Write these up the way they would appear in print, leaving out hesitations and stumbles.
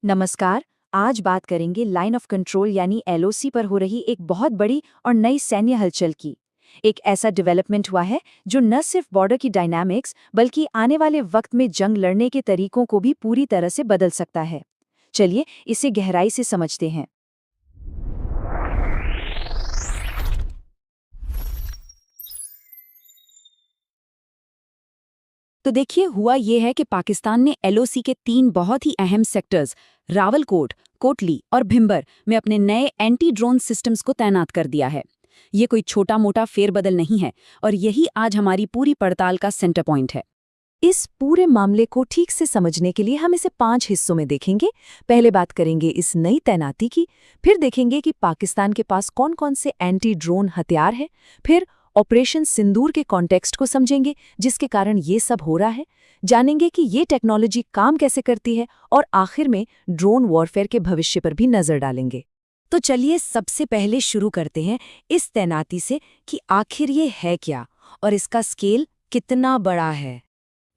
नमस्कार। आज बात करेंगे लाइन ऑफ कंट्रोल यानी एलओसी पर हो रही एक बहुत बड़ी और नई सैन्य हलचल की। एक ऐसा डेवलपमेंट हुआ है जो न सिर्फ बॉर्डर की डायनामिक्स बल्कि आने वाले वक्त में जंग लड़ने के तरीकों को भी पूरी तरह से बदल सकता है। चलिए इसे गहराई से समझते हैं। तो देखिए, हुआ ये है कि पाकिस्तान ने एलओसी के 3 बहुत ही अहम सेक्टर्स रावलकोट, कोटली और भिंबर में अपने नए एंटी ड्रोन सिस्टम्स को तैनात कर दिया है। ये कोई छोटा मोटा फेरबदल नहीं है और यही आज हमारी पूरी पड़ताल का सेंटर पॉइंट है। इस पूरे मामले को ठीक से समझने के लिए हम इसे 5 हिस्सों में देखेंगे। पहले बात करेंगे इस नई तैनाती की, फिर देखेंगे कि पाकिस्तान के पास कौन-कौन से एंटी ड्रोन हथियार हैं, फिर ऑपरेशन सिंदूर के कॉन्टेक्स्ट को समझेंगे जिसके कारण ये सब हो रहा है, जानेंगे कि ये टेक्नोलॉजी काम कैसे करती है और आखिर में ड्रोन वॉरफेयर के भविष्य पर भी नजर डालेंगे। तो चलिए सबसे पहले शुरू करते हैं इस तैनाती से कि आखिर ये है क्या और इसका स्केल कितना बड़ा है।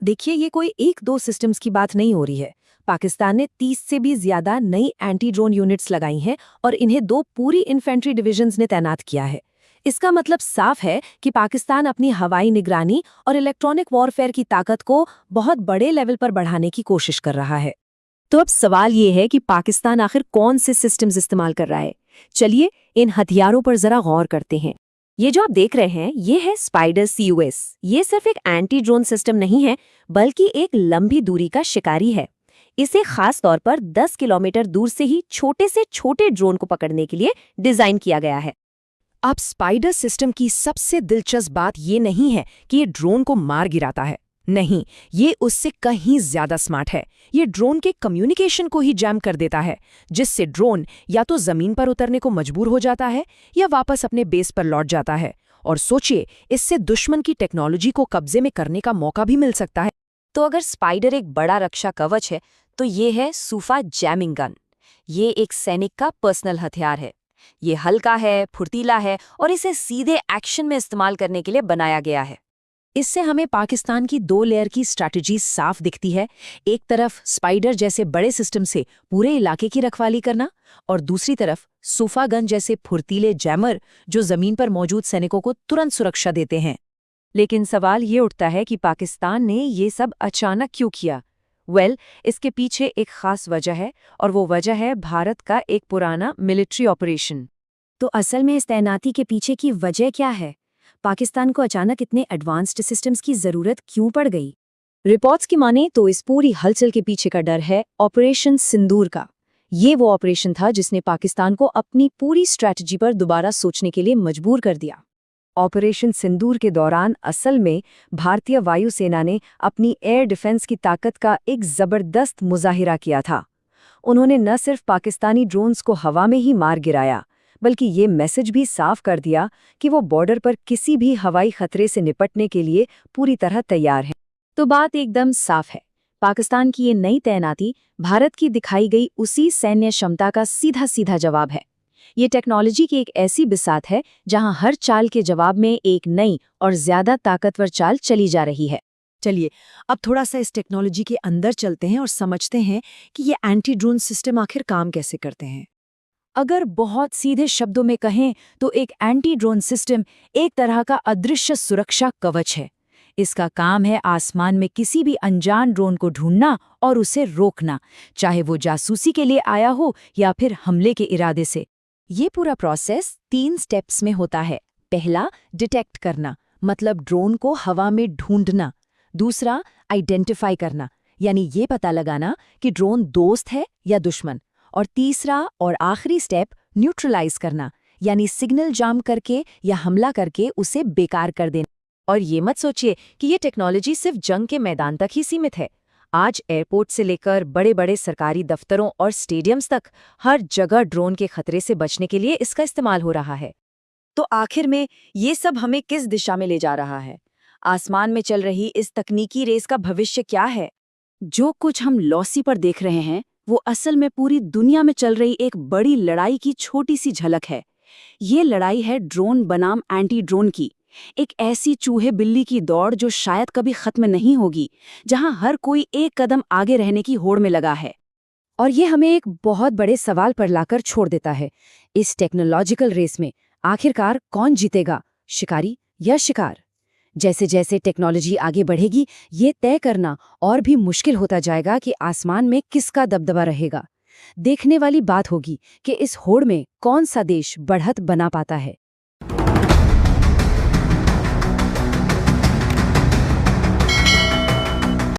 देखिए, ये कोई 1-2 सिस्टम्स की बात नहीं हो रही है। पाकिस्तान ने 30 से भी ज्यादा नई एंटी ड्रोन यूनिट्स लगाई हैं और इन्हें 2 पूरी इन्फेंट्री डिविजन्स ने तैनात किया है। इसका मतलब साफ है कि पाकिस्तान अपनी हवाई निगरानी और इलेक्ट्रॉनिक वॉरफेयर की ताकत को बहुत बड़े लेवल पर बढ़ाने की कोशिश कर रहा है। तो अब सवाल ये है कि पाकिस्तान आखिर कौन से सिस्टम्स इस्तेमाल कर रहा है। चलिए इन हथियारों पर जरा गौर करते हैं। ये जो आप देख रहे हैं, ये है स्पाइडर CUS। ये सिर्फ एक एंटी ड्रोन सिस्टम नहीं है, बल्कि एक लंबी दूरी का शिकारी है। इसे खास तौर पर 10 किलोमीटर दूर से ही छोटे से छोटे ड्रोन को पकड़ने के लिए डिजाइन किया गया है। अब स्पाइडर सिस्टम की सबसे दिलचस्प बात ये नहीं है कि ये ड्रोन को मार गिराता है। नहीं, ये उससे कहीं ज्यादा स्मार्ट है। ये ड्रोन के कम्युनिकेशन को ही जैम कर देता है, जिससे ड्रोन या तो जमीन पर उतरने को मजबूर हो जाता है या वापस अपने बेस पर लौट जाता है। और सोचिए, इससे दुश्मन की टेक्नोलॉजी को कब्जे में करने का मौका भी मिल सकता है। तो अगर स्पाइडर एक बड़ा रक्षा कवच है, तो ये है सूफा जैमिंग गन। ये एक सैनिक का पर्सनल हथियार है। ये हल्का है, फुर्तीला है और इसे सीधे एक्शन में इस्तेमाल करने के लिए बनाया गया है। इससे हमें पाकिस्तान की 2 लेयर की स्ट्रैटेजी साफ दिखती है। एक तरफ स्पाइडर जैसे बड़े सिस्टम से पूरे इलाके की रखवाली करना और दूसरी तरफ सूफा गन जैसे फुर्तीले जैमर जो जमीन पर मौजूद सैनिकों को तुरंत सुरक्षा देते हैं। लेकिन सवाल ये उठता है कि पाकिस्तान ने ये सब अचानक क्यों किया। इसके पीछे एक खास वजह है और वो वजह है भारत का एक पुराना मिलिट्री ऑपरेशन। तो असल में इस तैनाती के पीछे की वजह क्या है? पाकिस्तान को अचानक इतने एडवांस्ड सिस्टम्स की जरूरत क्यों पड़ गई? रिपोर्ट्स की माने तो इस पूरी हलचल के पीछे का डर है ऑपरेशन सिंदूर का। ये वो ऑपरेशन था जिसने पाकिस्तान को अपनी पूरी स्ट्रैटेजी पर दोबारा सोचने के लिए मजबूर कर दिया। ऑपरेशन सिंदूर के दौरान असल में भारतीय वायुसेना ने अपनी एयर डिफेंस की ताकत का एक जबरदस्त मुजाहिरा किया था। उन्होंने न सिर्फ पाकिस्तानी ड्रोन्स को हवा में ही मार गिराया, बल्कि ये मैसेज भी साफ कर दिया कि वो बॉर्डर पर किसी भी हवाई खतरे से निपटने के लिए पूरी तरह तैयार है। तो बात एकदम साफ है, पाकिस्तान की ये नई तैनाती भारत की दिखाई गई उसी सैन्य क्षमता का सीधा सीधा जवाब है। ये टेक्नोलॉजी की एक ऐसी बिसात है जहां हर चाल के जवाब में एक नई और ज्यादा ताकतवर चाल चली जा रही है। चलिए अब थोड़ा सा इस टेक्नोलॉजी के अंदर चलते हैं और समझते हैं कि ये एंटी ड्रोन सिस्टम आखिर काम कैसे करते हैं। अगर बहुत सीधे शब्दों में कहें तो एक एंटी ड्रोन सिस्टम एक तरह का अदृश्य सुरक्षा कवच है। इसका काम है आसमान में किसी भी अनजान ड्रोन को ढूंढना और उसे रोकना, चाहे वो जासूसी के लिए आया हो या फिर हमले के इरादे से। ये पूरा प्रोसेस 3 स्टेप्स में होता है। पहला, डिटेक्ट करना, मतलब ड्रोन को हवा में ढूंढना। दूसरा, आइडेंटिफाई करना, यानी ये पता लगाना कि ड्रोन दोस्त है या दुश्मन। और तीसरा और आखिरी स्टेप, न्यूट्रलाइज करना, यानी सिग्नल जाम करके या हमला करके उसे बेकार कर देना। और ये मत सोचिए कि ये टेक्नोलॉजी सिर्फ जंग के मैदान तक ही सीमित है। आज एयरपोर्ट से लेकर बड़े बड़े सरकारी दफ्तरों और स्टेडियम्स तक हर जगह ड्रोन के खतरे से बचने के लिए इसका इस्तेमाल हो रहा है। तो आखिर में ये सब हमें किस दिशा में ले जा रहा है? आसमान में चल रही इस तकनीकी रेस का भविष्य क्या है? जो कुछ हम लॉसी पर देख रहे हैं वो असल में पूरी दुनिया में चल रही एक बड़ी लड़ाई की छोटी सी झलक है। ये लड़ाई है ड्रोन बनाम एंटी ड्रोन की, एक ऐसी चूहे बिल्ली की दौड़ जो शायद कभी खत्म नहीं होगी, जहां हर कोई एक कदम आगे रहने की होड़ में लगा है। और ये हमें एक बहुत बड़े सवाल पर लाकर छोड़ देता है। इस टेक्नोलॉजिकल रेस में आखिरकार कौन जीतेगा, शिकारी या शिकार? जैसे जैसे टेक्नोलॉजी आगे बढ़ेगी, ये तय करना और भी मुश्किल होता जाएगा कि आसमान में किसका दबदबा रहेगा। देखने वाली बात होगी कि इस होड़ में कौन सा देश बढ़त बना पाता है।